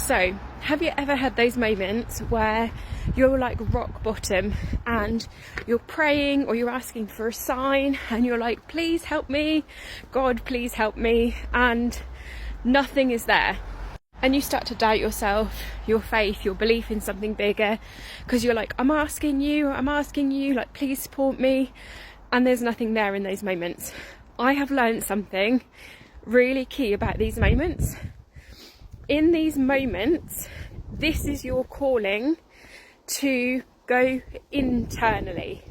So, have you ever had those moments where you're like rock bottom and you're praying or you're asking for a sign and you're like, please help me, God, please help me, and nothing is there? And you start to doubt yourself, your faith, your belief in something bigger, because you're like, I'm asking you, like, please support me, and there's nothing there in those moments. I have learned something really key about these moments. In these moments, this is your calling to go internally,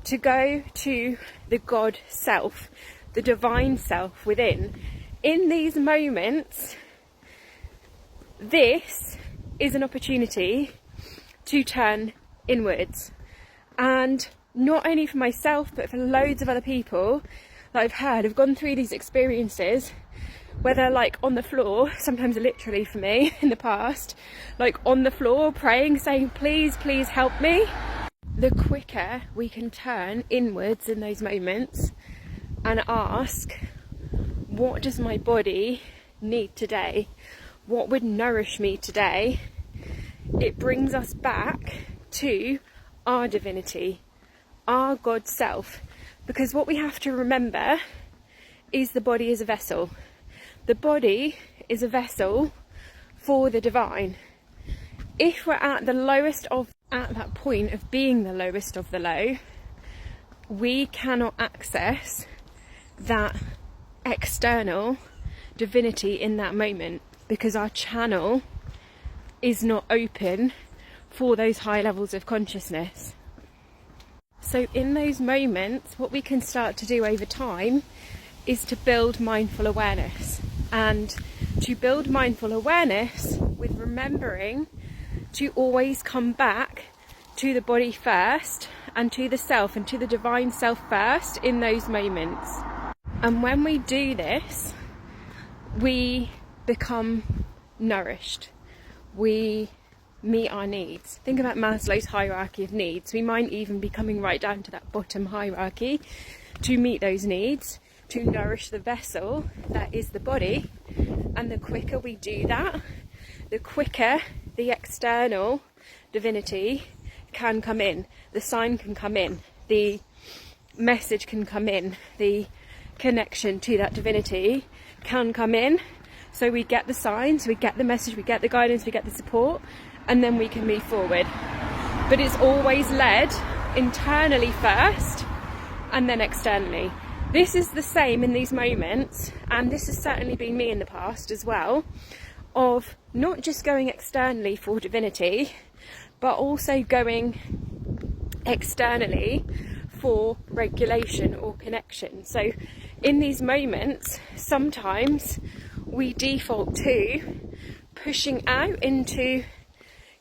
to go to the God self, the divine self within. In these moments, this is an opportunity to turn inwards. And not only for myself, but for loads of other people that I've heard have gone through these experiences, whether like on the floor, sometimes literally for me in the past, like on the floor praying, saying, please, please help me. The quicker we can turn inwards in those moments and ask, what does my body need today? What would nourish me today? It brings us back to our divinity, our God self. Because what we have to remember is the body is a vessel. The body is a vessel for the divine. If we're at that point of being the lowest of the low, we cannot access that external divinity in that moment, because our channel is not open for those high levels of consciousness. So in those moments, what we can start to do over time is to build mindful awareness. And to build mindful awareness with remembering to always come back to the body first, and to the self and to the divine self first in those moments. And when we do this, we become nourished. We meet our needs. Think about Maslow's hierarchy of needs. We might even be coming right down to that bottom hierarchy to meet those needs, to nourish the vessel that is the body. And the quicker we do that, the quicker the external divinity can come in, the sign can come in, the message can come in, the connection to that divinity can come in. So we get the signs, we get the message, we get the guidance, we get the support, and then we can move forward. But it's always led internally first and then externally. This is the same in these moments, and this has certainly been me in the past as well, of not just going externally for divinity, but also going externally for regulation or connection. So in these moments, sometimes we default to pushing out into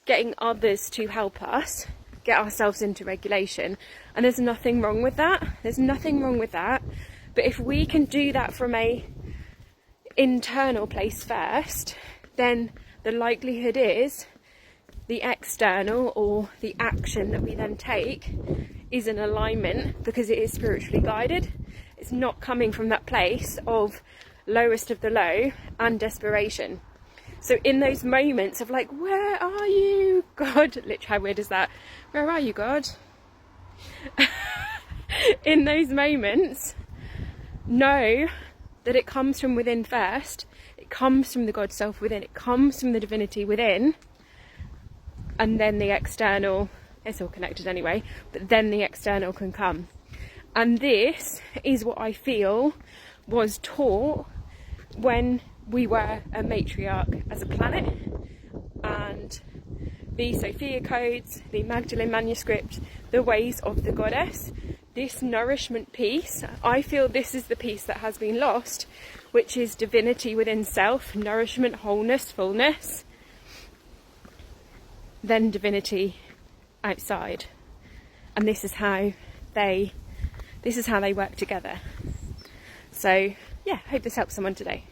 getting others to help us get ourselves into regulation. And there's nothing wrong with that. There's nothing wrong with that. But if we can do that from a internal place first, then the likelihood is the external or the action that we then take is in alignment, because it is spiritually guided. It's not coming from that place of lowest of the low and desperation. So in those moments of like, where are you, God? Literally, how weird is that? Where are you, God? In those moments, know that it comes from within first. It comes from the God self within. It comes from the divinity within. And then the external, it's all connected anyway, but then the external can come. And this is what I feel was taught when we were a matriarch as a planet, and the Sophia codes, the Magdalene manuscript, the ways of the goddess, this nourishment piece, I feel this is the piece that has been lost, which is divinity within self, nourishment, wholeness, fullness, then divinity outside. And this is how they work together. So yeah, hope this helps someone today.